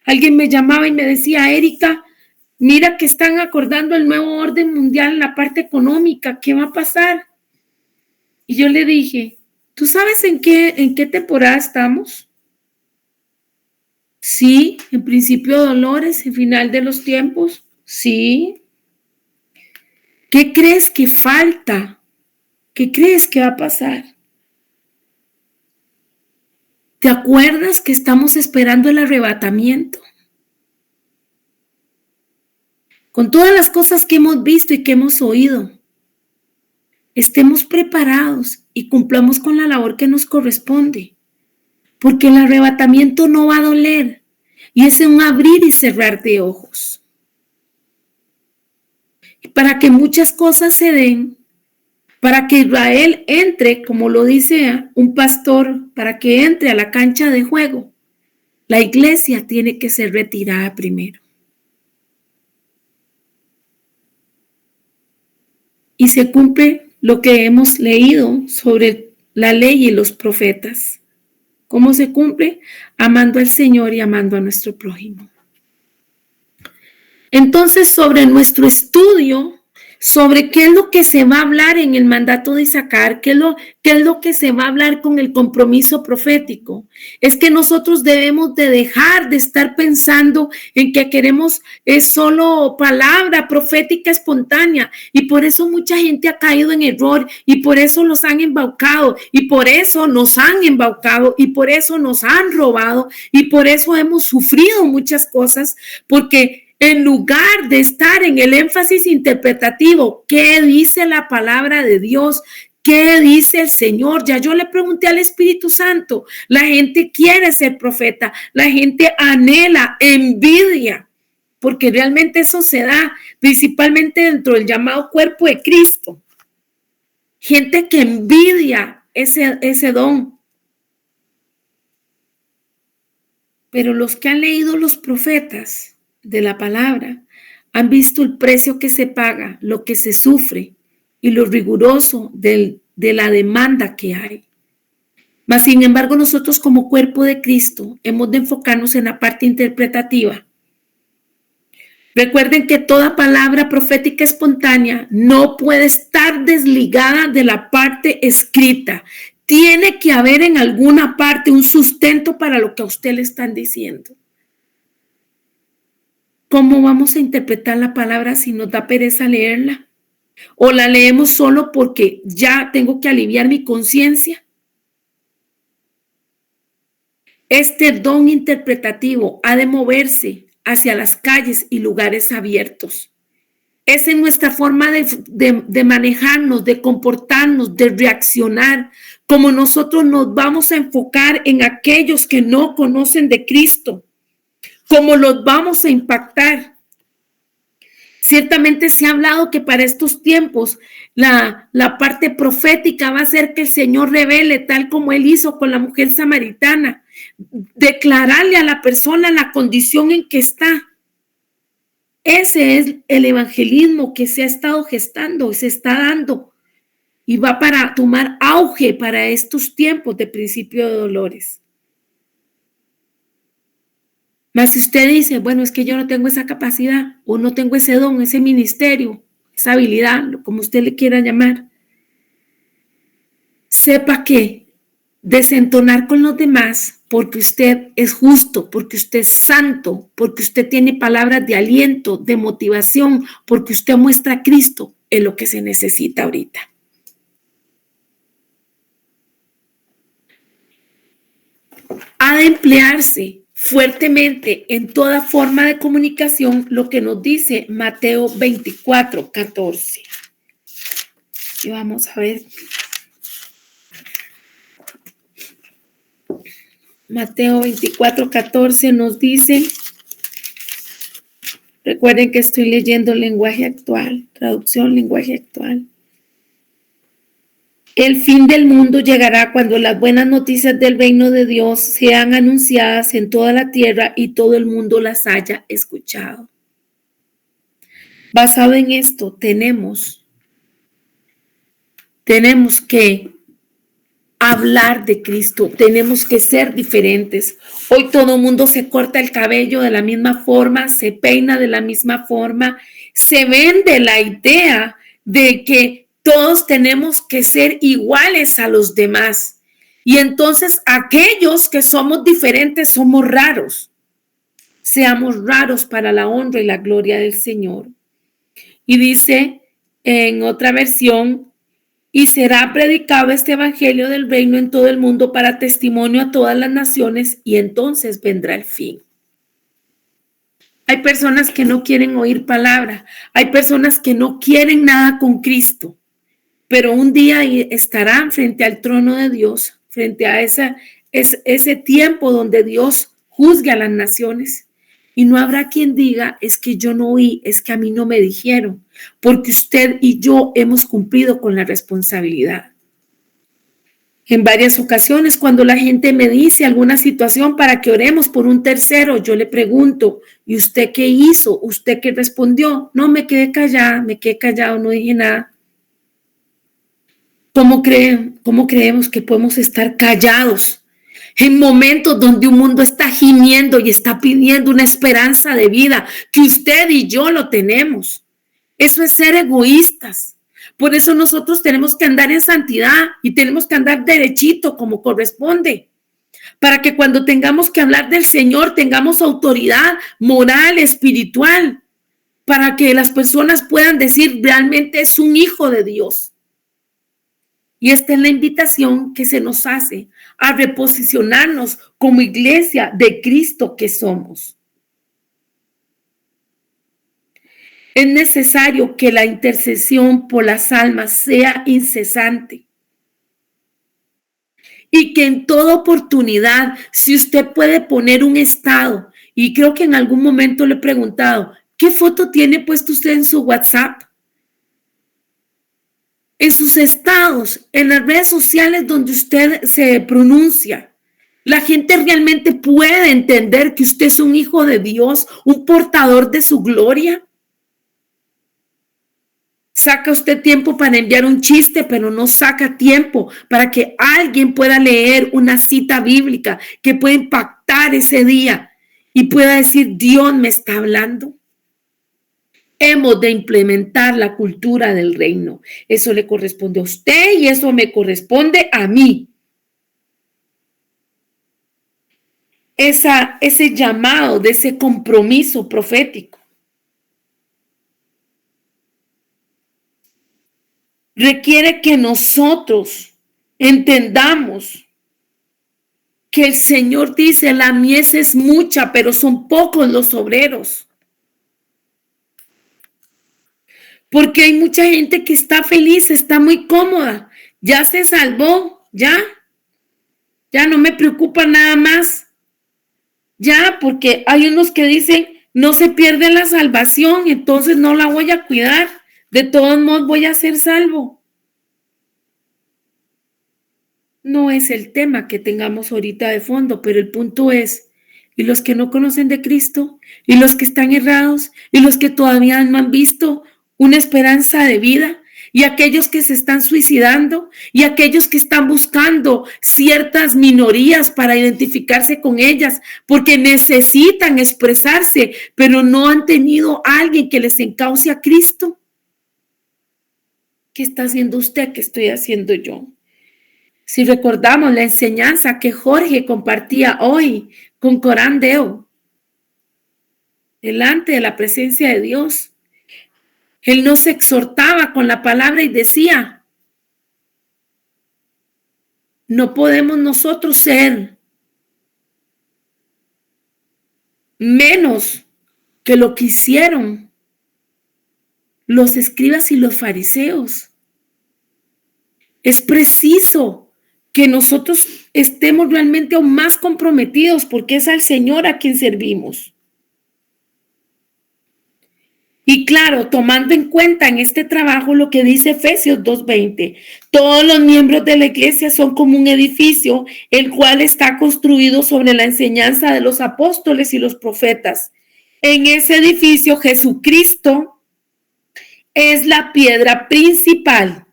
Alguien me llamaba y me decía, Erika, mira que están acordando el nuevo orden mundial en la parte económica, ¿qué va a pasar? Y yo le dije, ¿tú sabes en qué temporada estamos? Sí, en principio dolores, en final de los tiempos. Sí. ¿Qué crees que falta? ¿Qué crees que va a pasar? ¿Te acuerdas que estamos esperando el arrebatamiento? Con todas las cosas que hemos visto y que hemos oído, estemos preparados y cumplamos con la labor que nos corresponde, porque el arrebatamiento no va a doler y es un abrir y cerrar de ojos. Y para que muchas cosas se den, para que Israel entre, como lo dice un pastor, para que entre a la cancha de juego, la iglesia tiene que ser retirada primero. Y se cumple lo que hemos leído sobre la ley y los profetas. ¿Cómo se cumple? Amando al Señor y amando a nuestro prójimo. Entonces, sobre nuestro estudio, sobre qué es lo que se va a hablar en el mandato de Isaacar, qué es lo que se va a hablar con el compromiso profético, es que nosotros debemos de dejar de estar pensando en que queremos es solo palabra profética espontánea, y por eso mucha gente ha caído en error, y por eso los han embaucado, y por eso nos han embaucado, y por eso nos han robado, y por eso hemos sufrido muchas cosas, porque en lugar de estar en el énfasis interpretativo, ¿qué dice la palabra de Dios? ¿Qué dice el Señor? Ya yo le pregunté al Espíritu Santo. La gente quiere ser profeta. La gente anhela, envidia, porque realmente eso se da principalmente dentro del llamado cuerpo de Cristo. Gente que envidia ese don. Pero los que han leído los profetas de la palabra, han visto el precio que se paga, lo que se sufre y lo riguroso de la demanda que hay. Mas, sin embargo, nosotros como cuerpo de Cristo hemos de enfocarnos en la parte interpretativa. Recuerden que toda palabra profética espontánea no puede estar desligada de la parte escrita. Tiene que haber en alguna parte un sustento para lo que a usted le están diciendo. ¿Cómo vamos a interpretar la palabra si nos da pereza leerla? ¿O la leemos solo porque ya tengo que aliviar mi conciencia? Este don interpretativo ha de moverse hacia las calles y lugares abiertos. Es en nuestra forma de manejarnos, de comportarnos, de reaccionar, como nosotros nos vamos a enfocar en aquellos que no conocen de Cristo. ¿Cómo los vamos a impactar? Ciertamente se ha hablado que para estos tiempos la parte profética va a ser que el Señor revele, tal como Él hizo con la mujer samaritana, declararle a la persona la condición en que está. Ese es el evangelismo que se ha estado gestando, se está dando y va para tomar auge para estos tiempos de principio de dolores. Mas si usted dice, bueno, es que yo no tengo esa capacidad o no tengo ese don, ese ministerio, esa habilidad, como usted le quiera llamar, sepa que desentonar con los demás porque usted es justo, porque usted es santo, porque usted tiene palabras de aliento, de motivación, porque usted muestra a Cristo, es lo que se necesita ahorita. Ha de emplearse fuertemente en toda forma de comunicación lo que nos dice Mateo 24:14. Y vamos a ver. Mateo 24:14 nos dice, recuerden que estoy leyendo el lenguaje actual, traducción lenguaje actual. El fin del mundo llegará cuando las buenas noticias del reino de Dios sean anunciadas en toda la tierra y todo el mundo las haya escuchado. Basado en esto, tenemos que hablar de Cristo, tenemos que ser diferentes. Hoy todo el mundo se corta el cabello de la misma forma, se peina de la misma forma, se vende la idea de que todos tenemos que ser iguales a los demás. Y entonces aquellos que somos diferentes somos raros. Seamos raros para la honra y la gloria del Señor. Y dice en otra versión, y será predicado este evangelio del reino en todo el mundo para testimonio a todas las naciones y entonces vendrá el fin. Hay personas que no quieren oír palabra, hay personas que no quieren nada con Cristo, pero un día estarán frente al trono de Dios, frente a ese tiempo donde Dios juzgue a las naciones. Y no habrá quien diga, es que yo no oí, es que a mí no me dijeron, porque usted y yo hemos cumplido con la responsabilidad. En varias ocasiones, cuando la gente me dice alguna situación para que oremos por un tercero, yo le pregunto, ¿y usted qué hizo? ¿Usted qué respondió? No, me quedé callado, no dije nada. ¿Cómo creemos que podemos estar callados en momentos donde un mundo está gimiendo y está pidiendo una esperanza de vida que usted y yo lo tenemos? Eso es ser egoístas. Por eso nosotros tenemos que andar en santidad y tenemos que andar derechito como corresponde, para que cuando tengamos que hablar del Señor tengamos autoridad moral, espiritual, para que las personas puedan decir realmente es un hijo de Dios. Y esta es la invitación que se nos hace a reposicionarnos como iglesia de Cristo que somos. Es necesario que la intercesión por las almas sea incesante. Y que en toda oportunidad, si usted puede poner un estado, y creo que en algún momento le he preguntado, ¿qué foto tiene puesto usted en su WhatsApp? En sus estados, en las redes sociales donde usted se pronuncia. La gente realmente puede entender que usted es un hijo de Dios, un portador de su gloria. Saca usted tiempo para enviar un chiste, pero no saca tiempo para que alguien pueda leer una cita bíblica que pueda impactar ese día y pueda decir, Dios me está hablando. Hemos de implementar la cultura del reino. Eso le corresponde a usted y eso me corresponde a mí. Ese llamado de ese compromiso profético requiere que nosotros entendamos que el Señor dice, la mies es mucha, pero son pocos los obreros. Porque hay mucha gente que está feliz, está muy cómoda, ya se salvó, ya no me preocupa nada más. Ya, porque hay unos que dicen, no se pierde la salvación, entonces no la voy a cuidar, de todos modos voy a ser salvo. No es el tema que tengamos ahorita de fondo, pero el punto es, ¿y los que no conocen de Cristo? ¿Y los que están errados? ¿Y los que todavía no han visto una esperanza de vida? ¿Y aquellos que se están suicidando? ¿Y aquellos que están buscando ciertas minorías para identificarse con ellas? Porque necesitan expresarse, pero no han tenido a alguien que les encauce a Cristo. ¿Qué está haciendo usted? ¿Qué estoy haciendo yo? Si recordamos la enseñanza que Jorge compartía hoy con Corán Deo, delante de la presencia de Dios, él nos exhortaba con la palabra y decía, no podemos nosotros ser menos que lo que hicieron los escribas y los fariseos. Es preciso que nosotros estemos realmente aún más comprometidos porque es al Señor a quien servimos. Y claro, tomando en cuenta en este trabajo lo que dice Efesios 2:20, todos los miembros de la iglesia son como un edificio, el cual está construido sobre la enseñanza de los apóstoles y los profetas. En ese edificio, Jesucristo es la piedra principal.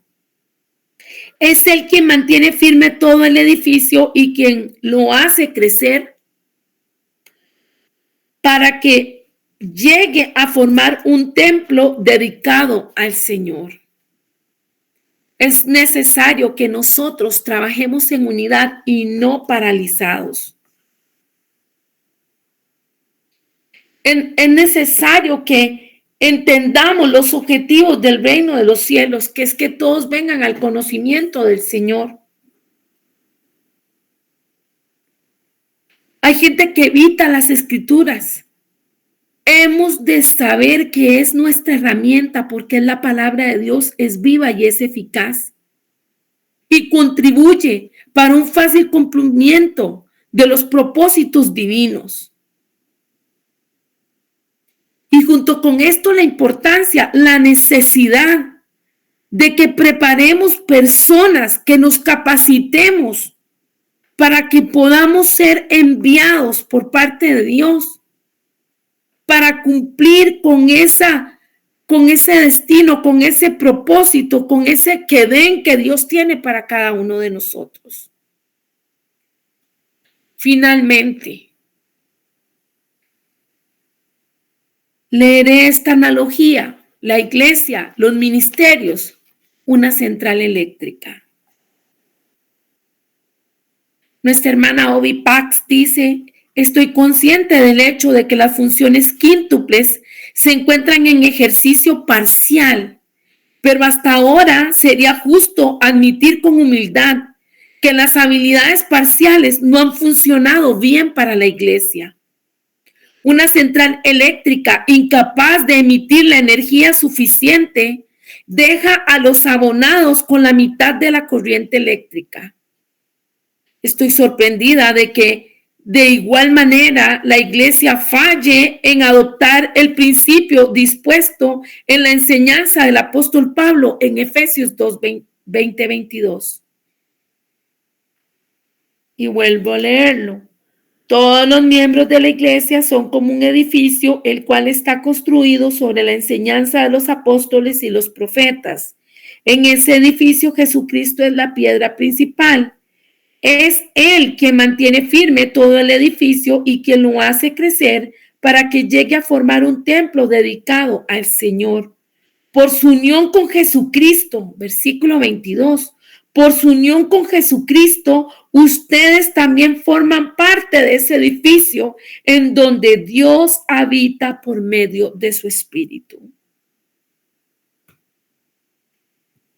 Es el quien mantiene firme todo el edificio y quien lo hace crecer para que llegue a formar un templo dedicado al Señor. Es necesario que nosotros trabajemos en unidad y no paralizados. Es necesario que Entendamos los objetivos del reino de los cielos, que es que todos vengan al conocimiento del Señor. Hay gente que evita las escrituras. Hemos de saber que es nuestra herramienta porque es la palabra de Dios, es viva y es eficaz. Y contribuye para un fácil cumplimiento de los propósitos divinos. Y junto con esto la importancia, la necesidad de que preparemos personas, que nos capacitemos para que podamos ser enviados por parte de Dios para cumplir con ese destino, con ese propósito, con ese quedén que Dios tiene para cada uno de nosotros. Finalmente, leeré esta analogía: la iglesia, los ministerios, una central eléctrica. Nuestra hermana Obi Pax dice: estoy consciente del hecho de que las funciones quíntuples se encuentran en ejercicio parcial, pero hasta ahora sería justo admitir con humildad que las habilidades parciales no han funcionado bien para la iglesia. Una central eléctrica incapaz de emitir la energía suficiente deja a los abonados con la mitad de la corriente eléctrica. Estoy sorprendida de que de igual manera la iglesia falle en adoptar el principio dispuesto en la enseñanza del apóstol Pablo en Efesios 2, 20, 22. Y vuelvo a leerlo. Todos los miembros de la iglesia son como un edificio, el cual está construido sobre la enseñanza de los apóstoles y los profetas. En ese edificio Jesucristo es la piedra principal. Es Él quien mantiene firme todo el edificio y quien lo hace crecer para que llegue a formar un templo dedicado al Señor. Por su unión con Jesucristo, versículo 22, por su unión con Jesucristo, ustedes también forman parte de ese edificio en donde Dios habita por medio de su Espíritu.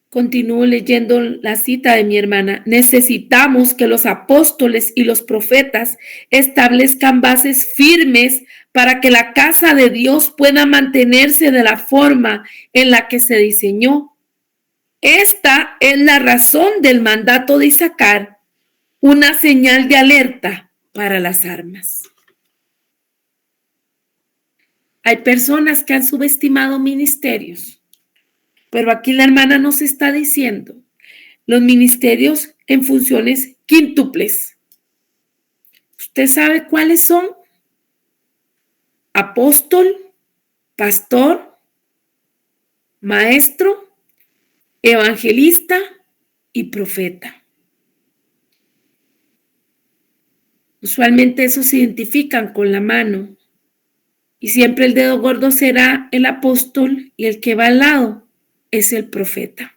Continúo leyendo la cita de mi hermana. Necesitamos que los apóstoles y los profetas establezcan bases firmes para que la casa de Dios pueda mantenerse de la forma en la que se diseñó. Esta es la razón del mandato de Isaacar, una señal de alerta para las armas. Hay personas que han subestimado ministerios. Pero aquí la hermana nos está diciendo los ministerios en funciones quíntuples. ¿Usted sabe cuáles son? Apóstol, pastor, maestro, evangelista y profeta. Usualmente esos se identifican con la mano. Y siempre el dedo gordo será el apóstol y el que va al lado es el profeta.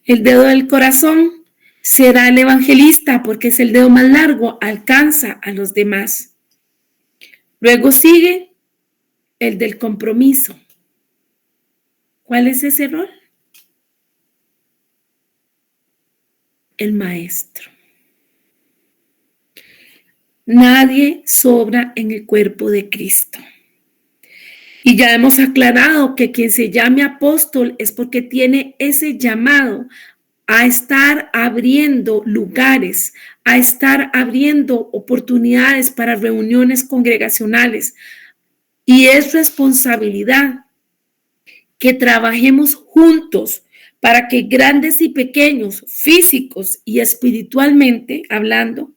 El dedo del corazón será el evangelista porque es el dedo más largo, alcanza a los demás. Luego sigue el del compromiso. ¿Cuál es ese rol? El maestro. Nadie sobra en el cuerpo de Cristo. Y ya hemos aclarado que quien se llame apóstol es porque tiene ese llamado a estar abriendo lugares, a estar abriendo oportunidades para reuniones congregacionales. Y es responsabilidad que trabajemos juntos para que grandes y pequeños, físicos y espiritualmente hablando,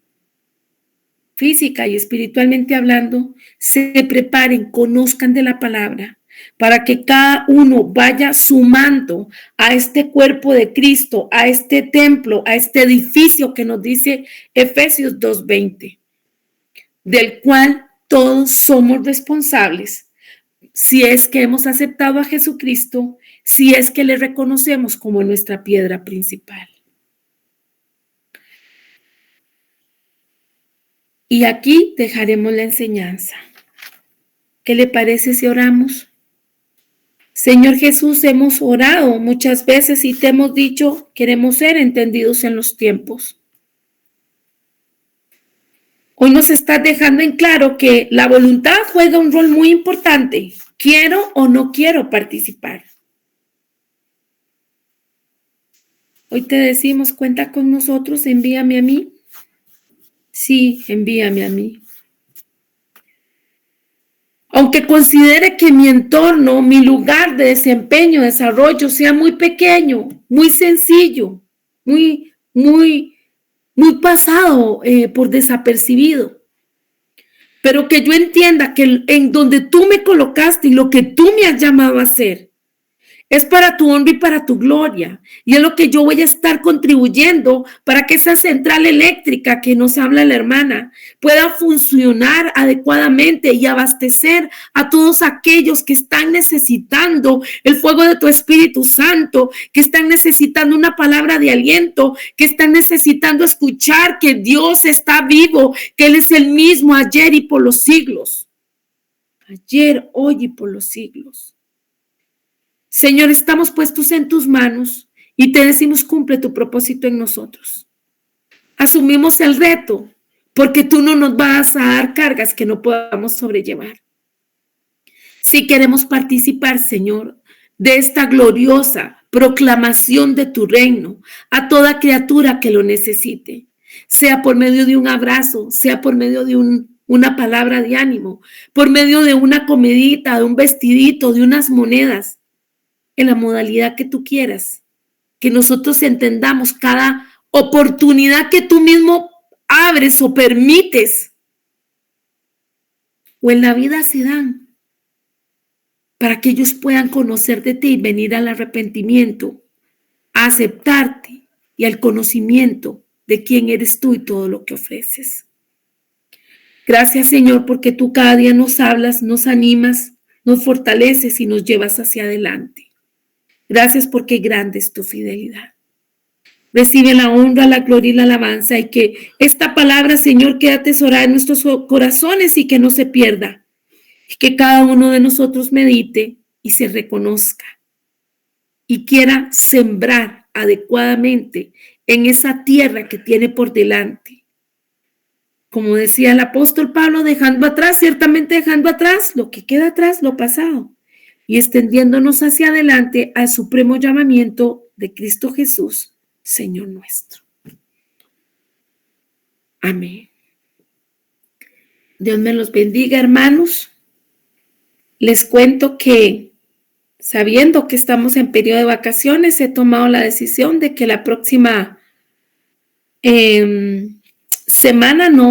física y espiritualmente hablando, se preparen, conozcan de la palabra, para que cada uno vaya sumando a este cuerpo de Cristo, a este templo, a este edificio que nos dice Efesios 2:20, del cual todos somos responsables si es que hemos aceptado a Jesucristo, si es que le reconocemos como nuestra piedra principal. Y aquí dejaremos la enseñanza. ¿Qué le parece si oramos? Señor Jesús, hemos orado muchas veces y te hemos dicho, queremos ser entendidos en los tiempos. Hoy nos estás dejando en claro que la voluntad juega un rol muy importante. ¿Quiero o no quiero participar? Hoy te decimos, cuenta con nosotros, envíame a mí. Sí, envíame a mí. Aunque considere que mi entorno, mi lugar de desempeño, desarrollo sea muy pequeño, muy sencillo, muy pasado por desapercibido. Pero que yo entienda que en donde tú me colocaste y lo que tú me has llamado a hacer es para tu honra y para tu gloria. Y es lo que yo voy a estar contribuyendo para que esa central eléctrica que nos habla la hermana pueda funcionar adecuadamente y abastecer a todos aquellos que están necesitando el fuego de tu Espíritu Santo, que están necesitando una palabra de aliento, que están necesitando escuchar que Dios está vivo, que Él es el mismo ayer y por los siglos. Ayer, hoy y por los siglos. Señor, estamos puestos en tus manos y te decimos, cumple tu propósito en nosotros. Asumimos el reto porque tú no nos vas a dar cargas que no podamos sobrellevar. Si queremos participar, Señor, de esta gloriosa proclamación de tu reino a toda criatura que lo necesite, sea por medio de un abrazo, sea por medio de una palabra de ánimo, por medio de una comidita, de un vestidito, de unas monedas, en la modalidad que tú quieras, que nosotros entendamos cada oportunidad que tú mismo abres o permites o en la vida se dan para que ellos puedan conocer de ti y venir al arrepentimiento, a aceptarte y al conocimiento de quién eres tú y todo lo que ofreces. Gracias, Señor, porque tú cada día nos hablas, nos animas, nos fortaleces y nos llevas hacia adelante. Gracias porque grande es tu fidelidad. Recibe la honra, la gloria y la alabanza y que esta palabra, Señor, quede atesorada en nuestros corazones y que no se pierda. Y que cada uno de nosotros medite y se reconozca y quiera sembrar adecuadamente en esa tierra que tiene por delante. Como decía el apóstol Pablo, dejando atrás, ciertamente dejando atrás lo que queda atrás, lo pasado, y extendiéndonos hacia adelante al supremo llamamiento de Cristo Jesús, Señor nuestro. Amén. Dios me los bendiga, hermanos. Les cuento que, sabiendo que estamos en periodo de vacaciones, he tomado la decisión de que la próxima semana no